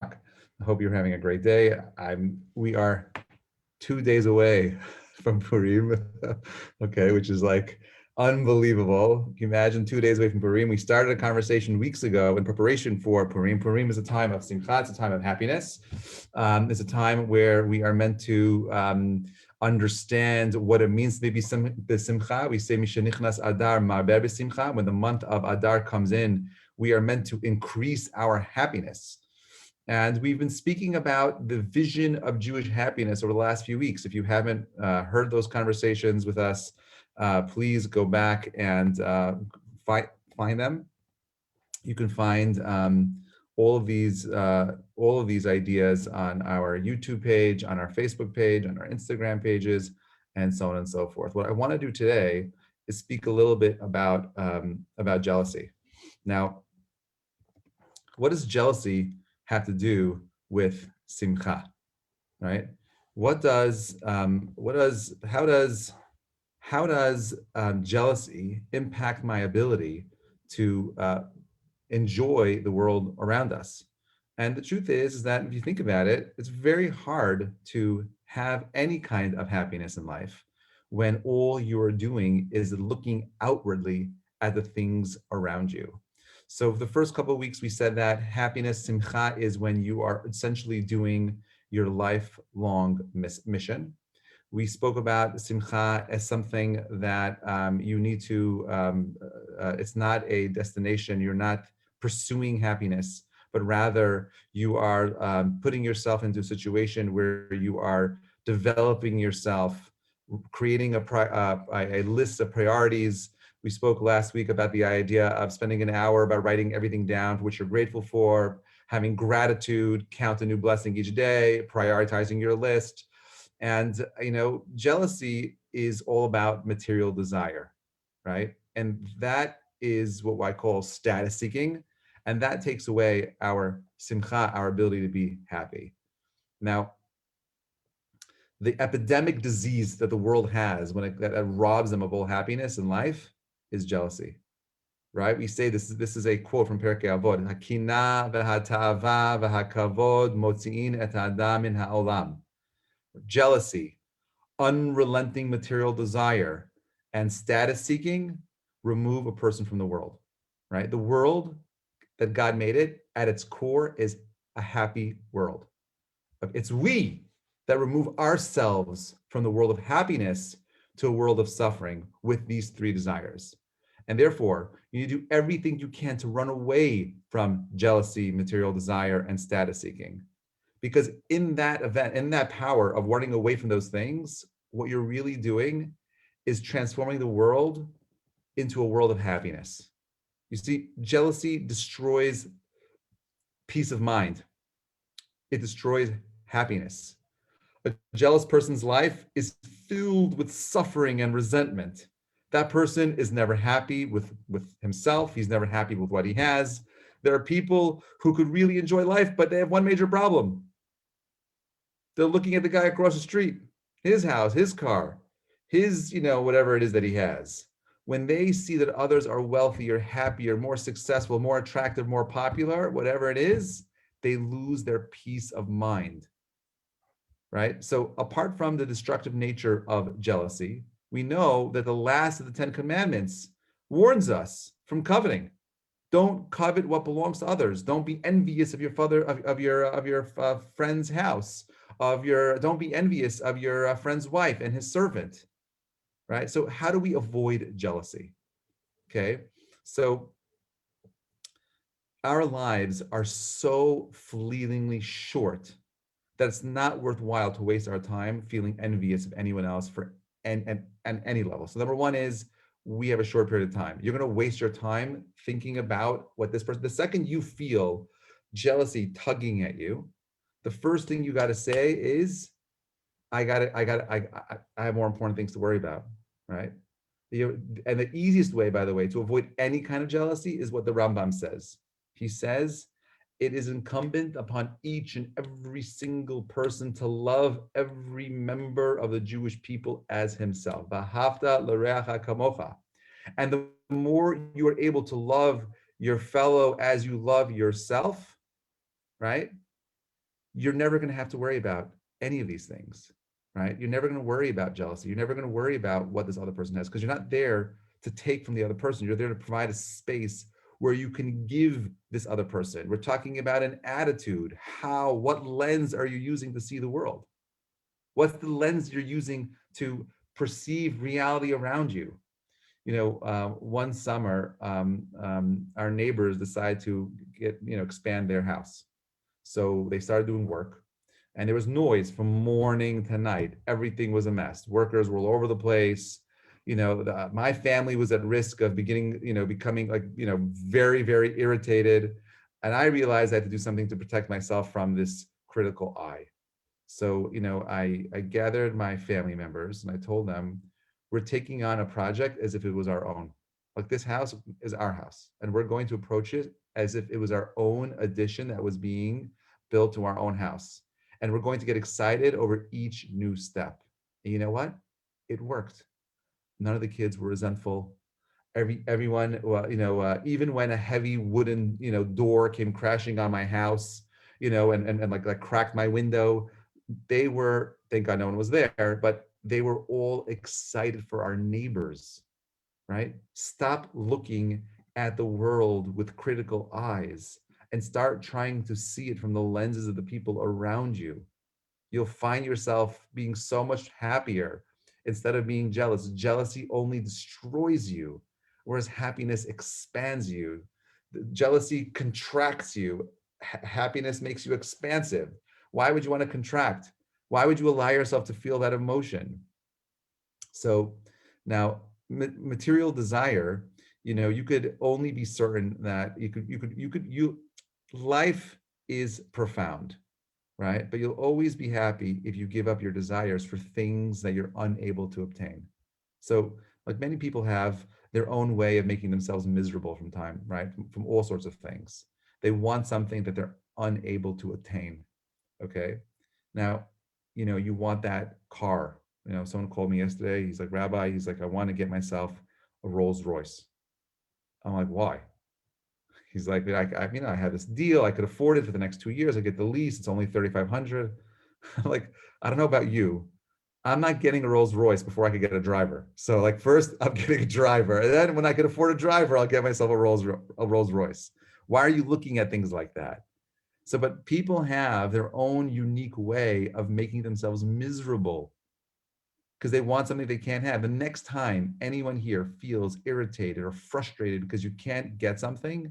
I hope you're having a great day. We are 2 days away from Purim, okay, which is like unbelievable. Can you imagine 2 days away from Purim? We started a conversation weeks ago in preparation for Purim. Purim is a time of simcha, it's a time of happiness. It's a time where we are meant to understand what it means to be besimcha. We say Mishenichnas Adar Marber besimcha. When the month of Adar comes in, we are meant to increase our happiness. And we've been speaking about the vision of Jewish happiness over the last few weeks. If you haven't heard those conversations with us, please go back and find them. You can find all of these ideas on our YouTube page, on our Facebook page, on our Instagram pages, and so on and so forth. What I want to do today is speak a little bit about jealousy. Now, what does jealousy have to do with simcha, right? How does jealousy impact my ability to enjoy the world around us? And the truth is that if you think about it, it's very hard to have any kind of happiness in life when all you're doing is looking outwardly at the things around you. So for the first couple of weeks, we said that happiness, simcha, is when you are essentially doing your lifelong mission. We spoke about simcha as something that you need to, it's not a destination. You're not pursuing happiness, but rather you are putting yourself into a situation where you are developing yourself, creating a list of priorities. We spoke last week about the idea of spending an hour about writing everything down for which you're grateful for, having gratitude, count a new blessing each day, prioritizing your list. And, jealousy is all about material desire, right? And that is what I call status seeking. And that takes away our simcha, our ability to be happy. Now, the epidemic disease that the world has that robs them of all happiness in life is jealousy, right? We say this is a quote from Pirkei Avot: "Hakina v'hata'ava v'hakavod motzi'in et ha'adam min ha'olam." Jealousy, unrelenting material desire, and status seeking remove a person from the world, right? The world that God made it at its core is a happy world. It's we that remove ourselves from the world of happiness to a world of suffering with these three desires. And therefore, you need to do everything you can to run away from jealousy, material desire, and status seeking. Because in that event, in that power of running away from those things, what you're really doing is transforming the world into a world of happiness. You see, jealousy destroys peace of mind. It destroys happiness. A jealous person's life is filled with suffering and resentment. That person is never happy with himself. He's never happy with what he has. There are people who could really enjoy life, but they have one major problem. They're looking at the guy across the street, his house, his car, his, whatever it is that he has. When they see that others are wealthier, happier, more successful, more attractive, more popular, whatever it is, they lose their peace of mind, right? So apart from the destructive nature of jealousy, we know that the last of the 10 commandments warns us from coveting. Don't covet what belongs to others. Don't be envious of your friend's house. Don't be envious of your friend's wife and his servant, right? So how do we avoid jealousy? Okay, so our lives are so fleetingly short that it's not worthwhile to waste our time feeling envious of anyone else for any level. So number one is we have a short period of time. You're going to waste your time thinking about what this person. The second you feel jealousy tugging at you, the first thing you got to say is, I have more important things to worry about, right? And the easiest way, by the way, to avoid any kind of jealousy is what the Rambam says. He says, it is incumbent upon each and every single person to love every member of the Jewish people as himself. V'ahavta l'reacha kamocha. And the more you are able to love your fellow as you love yourself, right? you're never going to have to worry about any of these things, right? You're never going to worry about jealousy. You're never going to worry about what this other person has, because you're not there to take from the other person. You're there to provide a space where you can give this other person. We're talking about an attitude. What lens are you using to see the world? What's the lens you're using to perceive reality around you? One summer, our neighbors decided to expand their house. So they started doing work, and there was noise from morning to night. Everything was a mess. Workers were all over the place. My family was at risk of becoming very, very irritated. And I realized I had to do something to protect myself from this critical eye. So, I gathered my family members and I told them, we're taking on a project as if it was our own. Like, this house is our house, and we're going to approach it as if it was our own addition that was being built to our own house. And we're going to get excited over each new step. And you know what? It worked. None of the kids were resentful. Everyone, even when a heavy wooden, door came crashing on my house, and like cracked my window, they were, thank God no one was there, but they were all excited for our neighbors, right? Stop looking at the world with critical eyes and start trying to see it from the lenses of the people around you. You'll find yourself being so much happier instead of being jealous. Jealousy only destroys you, whereas happiness expands you. Jealousy contracts you. Happiness makes you expansive. Why would you want to contract? Why would you allow yourself to feel that emotion? So now, material desire, you could only be certain that life is profound, right? But you'll always be happy if you give up your desires for things that you're unable to obtain. So, like, many people have their own way of making themselves miserable from time, right? From all sorts of things. They want something that they're unable to attain. Okay. Now, you want that car. Someone called me yesterday. He's like, Rabbi, I want to get myself a Rolls Royce. I'm like, why? He's like, I have this deal. I could afford it for the next 2 years. I get the lease. It's only $3,500. I'm like, I don't know about you. I'm not getting a Rolls Royce before I could get a driver. So, like, first I'm getting a driver, and then when I can afford a driver, I'll get myself a Rolls Royce. Why are you looking at things like that? So, but people have their own unique way of making themselves miserable because they want something they can't have. The next time anyone here feels irritated or frustrated because you can't get something,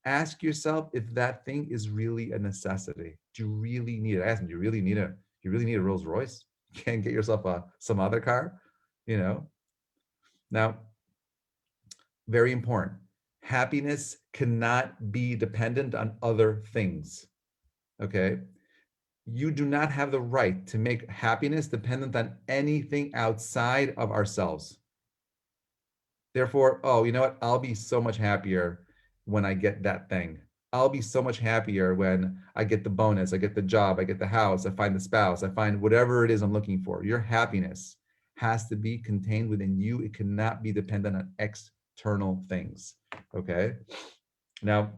ask yourself if that thing is really a necessity. Do you really need it? Ask them, do you really need a Rolls Royce? You can't get yourself some other car, you know? Now, very important. Happiness cannot be dependent on other things. Okay? You do not have the right to make happiness dependent on anything outside of ourselves. Therefore, oh, you know what? I'll be so much happier when I get that thing. I'll be so much happier when I get the bonus, I get the job, I get the house, I find the spouse, I find whatever it is I'm looking for. Your happiness has to be contained within you. It cannot be dependent on external things. Okay? Now,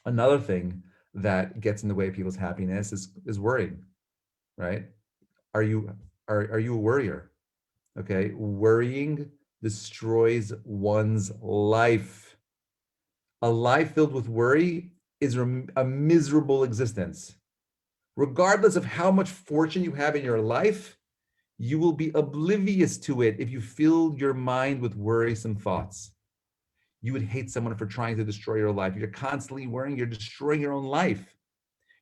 another thing that gets in the way of people's happiness is worrying, right? Are you a worrier? Okay, worrying destroys one's life. A life filled with worry is a miserable existence. Regardless of how much fortune you have in your life, you will be oblivious to it if you fill your mind with worrisome thoughts. You would hate someone for trying to destroy your life. You're constantly worrying, you're destroying your own life.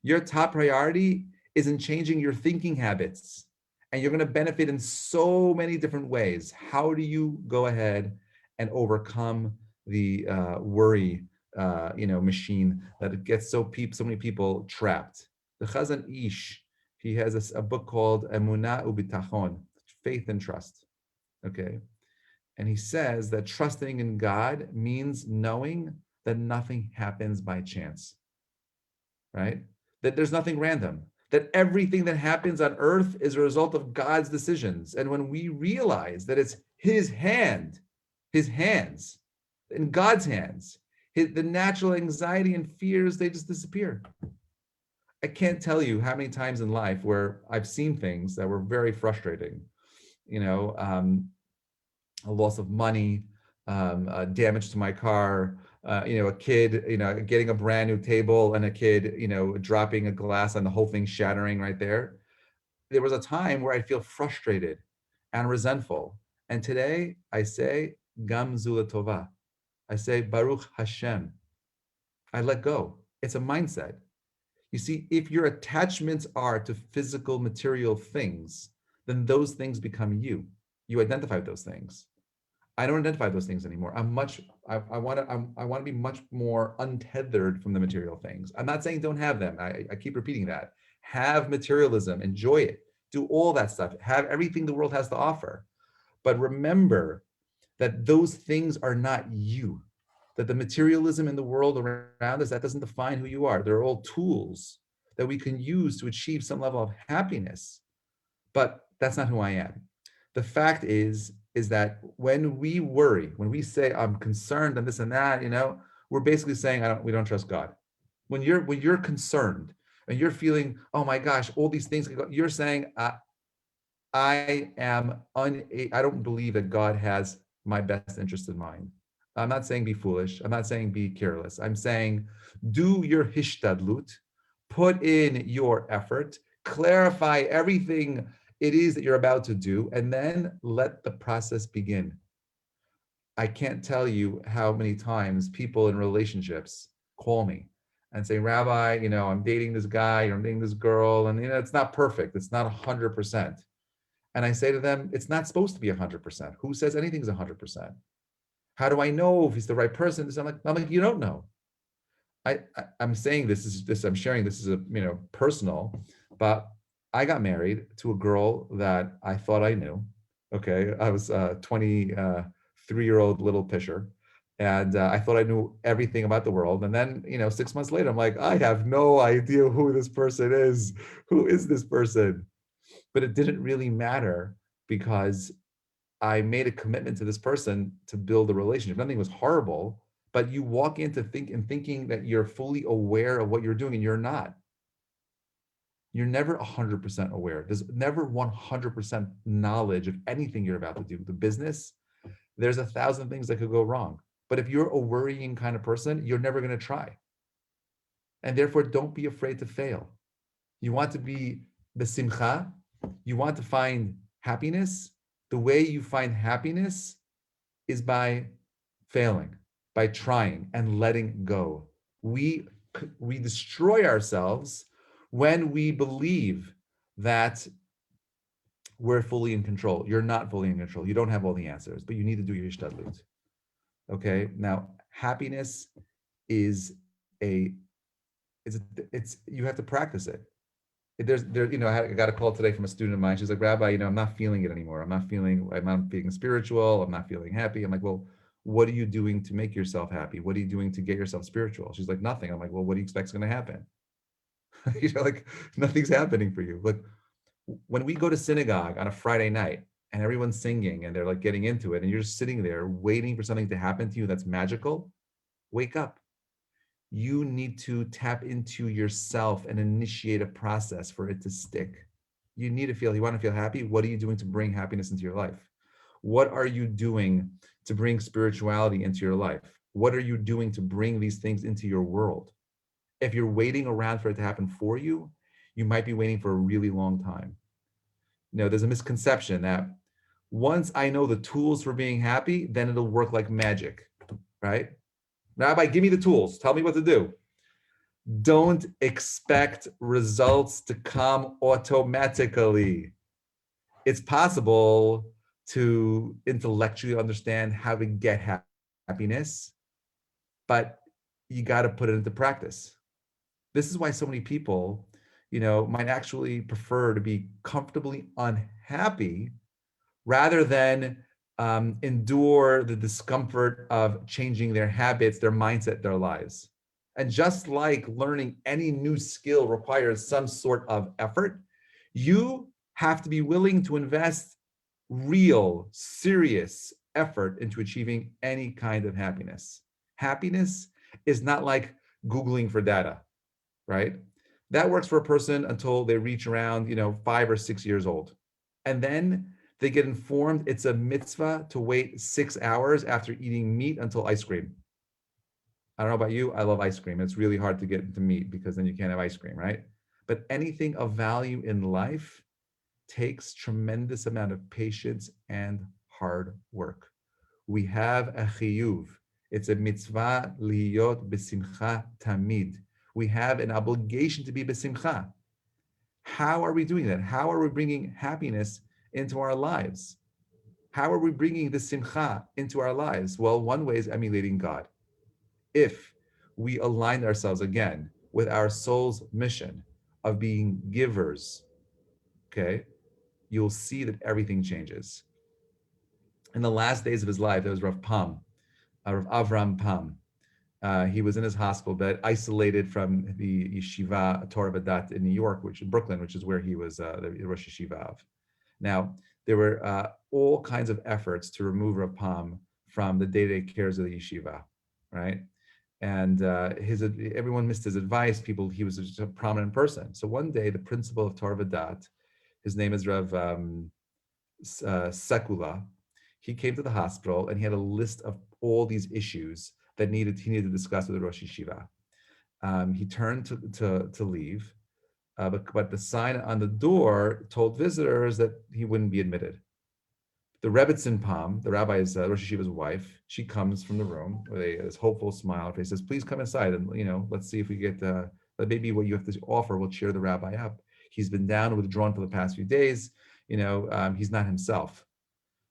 Your top priority is in changing your thinking habits, and you're going to benefit in so many different ways. How do you go ahead and overcome the worry machine that gets so many people trapped? The Chazan Ish, he has a book called Emunah Ubitachon, Faith and Trust. Okay, and he says that trusting in God means knowing that nothing happens by chance, right? That there's nothing random, that everything that happens on earth is a result of God's decisions. And when we realize that it's his hands, in God's hands, the natural anxiety and fears, they just disappear. I can't tell you how many times in life where I've seen things that were very frustrating. You know, a loss of money, damage to my car, a kid, getting a brand new table and a kid, dropping a glass and the whole thing shattering right there. There was a time where I feel frustrated and resentful. And today I say, Gam Zula Tova. I say, Baruch Hashem. I let go. It's a mindset. You see, if your attachments are to physical material things, then those things become you. You identify with those things. I don't identify with those things anymore. I want to be much more untethered from the material things. I'm not saying don't have them. I keep repeating that. Have materialism, enjoy it, do all that stuff, have everything the world has to offer. But remember that those things are not you, that the materialism in the world around us, that doesn't define who you are. They're all tools that we can use to achieve some level of happiness, but that's not who I am. The fact is that when we worry, when we say I'm concerned and this and that, we're basically saying we don't trust God. When you're concerned and you're feeling, oh my gosh, all these things, you're saying I don't believe that God has my best interest in mind. I'm not saying be foolish. I'm not saying be careless. I'm saying do your hishtadlut, put in your effort, clarify everything it is that you're about to do, and then let the process begin. I can't tell you how many times people in relationships call me and say, Rabbi, I'm dating this guy, or I'm dating this girl, and it's not perfect. It's not 100%. And I say to them, it's not supposed to be 100%. Who says anything's 100%? How do I know if he's the right person? I'm like, you don't know. I'm saying I'm sharing this is personal, but I got married to a girl that I thought I knew. Okay, I was a 23-year-old little pisher, and I thought I knew everything about the world. And then 6 months later, I'm like, I have no idea who this person is. Who is this person? But it didn't really matter because I made a commitment to this person to build a relationship. Nothing was horrible, but you walk into thinking that you're fully aware of what you're doing, and you're not. You're never 100% aware. There's never 100% knowledge of anything you're about to do. The business, there's 1,000 things that could go wrong. But if you're a worrying kind of person, you're never going to try. And therefore, don't be afraid to fail. You want to be besimcha, you want to find happiness. The way you find happiness is by failing, by trying and letting go. We destroy ourselves when we believe that we're fully in control. You're not fully in control. You don't have all the answers, but you need to do your ishtadlut. Okay. Now, happiness is you have to practice it. I got a call today from a student of mine. She's like, Rabbi, I'm not feeling it anymore. I'm not feeling spiritual. I'm not feeling happy. I'm like, well, what are you doing to make yourself happy? What are you doing to get yourself spiritual? She's like, nothing. I'm like, well, what do you expect is going to happen? Like nothing's happening for you. Like when we go to synagogue on a Friday night and everyone's singing and they're like getting into it and you're just sitting there waiting for something to happen to you that's magical, wake up. You need to tap into yourself and initiate a process for it to stick. You want to feel happy. What are you doing to bring happiness into your life? What are you doing to bring spirituality into your life? What are you doing to bring these things into your world? If you're waiting around for it to happen for you, you might be waiting for a really long time. There's a misconception that once I know the tools for being happy, then it'll work like magic, right? Rabbi, give me the tools. Tell me what to do. Don't expect results to come automatically. It's possible to intellectually understand how to get happiness, but you got to put it into practice. This is why so many people, might actually prefer to be comfortably unhappy rather than endure the discomfort of changing their habits, their mindset, their lives. And just like learning any new skill requires some sort of effort, you have to be willing to invest real, serious effort into achieving any kind of happiness. Happiness is not like Googling for data, right? That works for a person until they reach around, 5 or 6 years old. And then they get informed it's a mitzvah to wait 6 hours after eating meat until ice cream. I don't know about you, I love ice cream. It's really hard to get into meat because then you can't have ice cream, right? But anything of value in life takes tremendous amount of patience and hard work. We have a chiyuv. It's a mitzvah liyot besimcha tamid. We have an obligation to be besimcha. How are we doing that? How are we bringing happiness into our lives? How are we bringing the simcha into our lives? Well, one way is emulating God. If we align ourselves again with our soul's mission of being givers, okay, you'll see that everything changes. In the last days of his life, there was Rav Pam, Rav Avram Pam. He was in his hospital bed, isolated from the yeshiva Torah V'dat in New York, which is Brooklyn, which is where he was the Rosh Yeshiva of. Now, there were all kinds of efforts to remove Rav Pam from the day-to-day cares of the yeshiva, right? And everyone missed his advice. He was just a prominent person. So one day, the principal of Torah V'dat, his name is Rav Sekula, he came to the hospital and he had a list of all these issues that he needed to discuss with the Rosh Yeshiva. He turned to leave, but the sign on the door told visitors that he wouldn't be admitted. The Rebbetzin Pam, the rabbi's Rosh Yeshiva's wife, she comes from the room with this hopeful smile. He says, "Please come inside and let's see if we get maybe what you have to offer will cheer the rabbi up. He's been down and withdrawn for the past few days. He's not himself."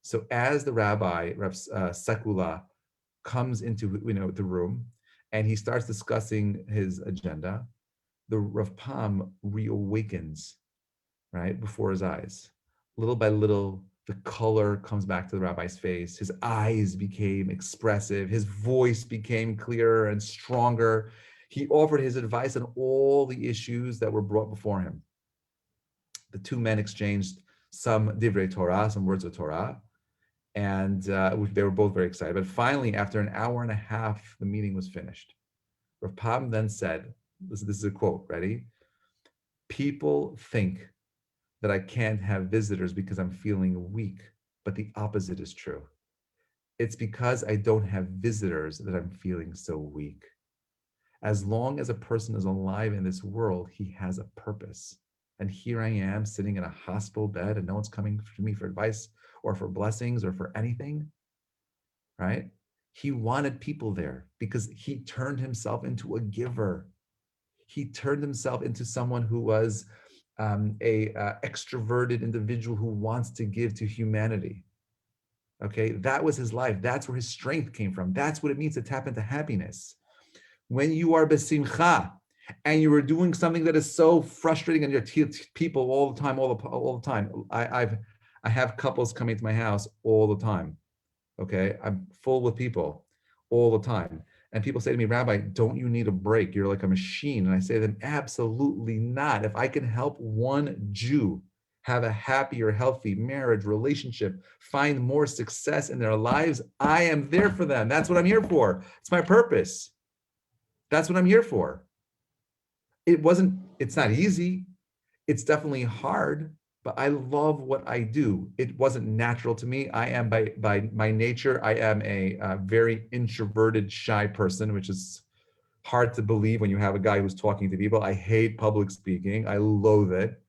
So as the rabbi, Rav Sekula, comes into the room and he starts discussing his agenda, the Rav Pam reawakens right before his eyes. Little by little, the color comes back to the rabbi's face. His eyes became expressive. His voice became clearer and stronger. He offered his advice on all the issues that were brought before him. The two men exchanged some divrei Torah, some words of Torah, and they were both very excited. But finally, after an hour and a half, the meeting was finished. Rav Pam then said, this is a quote, ready? "People think that I can't have visitors because I'm feeling weak, but the opposite is true. It's because I don't have visitors that I'm feeling so weak. As long as a person is alive in this world, he has a purpose. And here I am sitting in a hospital bed and no one's coming to me for advice or for blessings or for anything, right? He wanted people there because he turned himself into a giver. He turned himself into someone who was a extroverted individual who wants to give to humanity. Okay, that was his life. That's where his strength came from. That's what it means to tap into happiness. When you are besimcha and you are doing something that is so frustrating and you're people all the time, all the time. I have couples coming to my house all the time. Okay, I'm full with people all the time. And people say to me, "Rabbi, don't you need a break? You're like a machine." And I say to them, absolutely not. If I can help one Jew have a happier, healthy marriage, relationship, find more success in their lives, I am there for them. That's what I'm here for. It's my purpose. That's what I'm here for. It's not easy. It's definitely hard, but I love what I do. It wasn't natural to me. I am by my nature, I am a very introverted, shy person, which is hard to believe when you have a guy who's talking to people. I hate public speaking. I loathe it.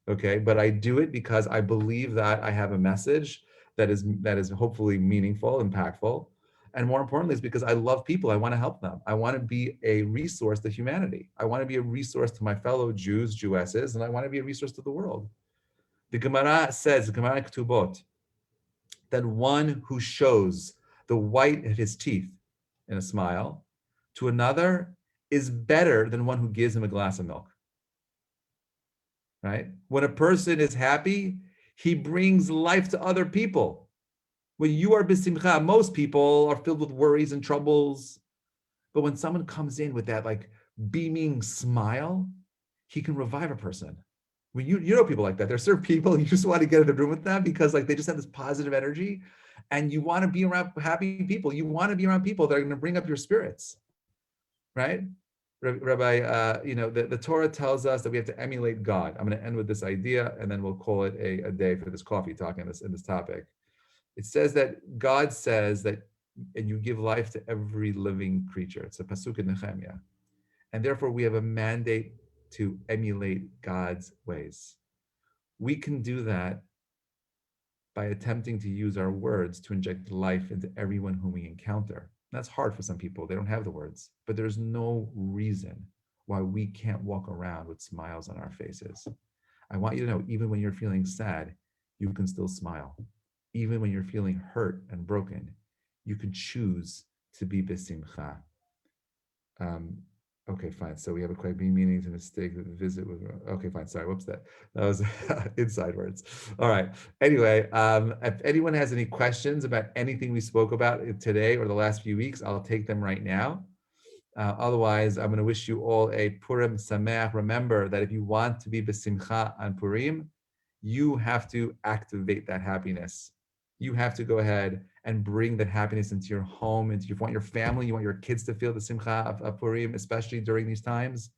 Okay, but I do it because I believe that I have a message that is hopefully meaningful, impactful. And more importantly, it's because I love people. I want to help them. I want to be a resource to humanity. I want to be a resource to my fellow Jews, Jewesses, and I want to be a resource to the world. The Gemara says, the Gemara Ketubot, that one who shows the white of his teeth in a smile to another is better than one who gives him a glass of milk. Right? When a person is happy, he brings life to other people. When you are besimcha, most people are filled with worries and troubles. But when someone comes in with that like beaming smile, he can revive a person. When you know people like that. There are certain people you just want to get in the room with them because like they just have this positive energy, and you want to be around happy people. You want to be around people that are going to bring up your spirits, right? Rabbi, the Torah tells us that we have to emulate God. I'm going to end with this idea, and then we'll call it a day for this coffee talk in this topic. It says that God says that, and you give life to every living creature. It's a pasuk in Nehemiah, and therefore we have a mandate to emulate God's ways. We can do that by attempting to use our words to inject life into everyone whom we encounter. That's hard for some people. They don't have the words, but there's no reason why we can't walk around with smiles on our faces. I want you to know, even when you're feeling sad, you can still smile. Even when you're feeling hurt and broken, you can choose to be besimcha. Okay, fine. So we have a quite meaning to mistake visit with. Okay, fine. Sorry, whoops. That was inside words. All right. Anyway, if anyone has any questions about anything we spoke about today or the last few weeks, I'll take them right now. Otherwise, I'm going to wish you all a Purim Sameach. Remember that if you want to be besimcha on Purim, you have to activate that happiness. You have to go ahead and bring that happiness into your home, you want your family, you want your kids to feel the simcha of Purim, especially during these times.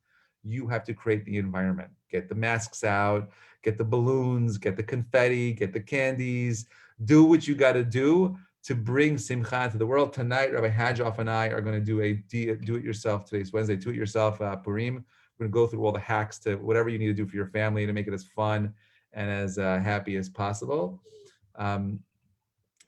You have to create the environment. Get the masks out, get the balloons, get the confetti, get the candies. Do what you got to do to bring simcha to the world. Tonight, Rabbi Hadjoff and I are going to do a do-it-yourself. Today's Wednesday, do-it-yourself Purim. We're going to go through all the hacks to whatever you need to do for your family to make it as fun and as happy as possible.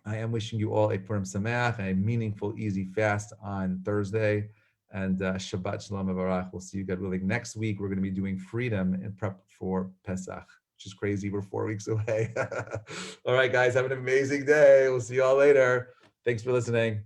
I am wishing you all a Purim Sameach, a meaningful, easy fast on Thursday, and Shabbat Shalom Avarach. We'll see you, God willing. Next week, we're going to be doing freedom in prep for Pesach, which is crazy. We're 4 weeks away. All right, guys, have an amazing day. We'll see you all later. Thanks for listening.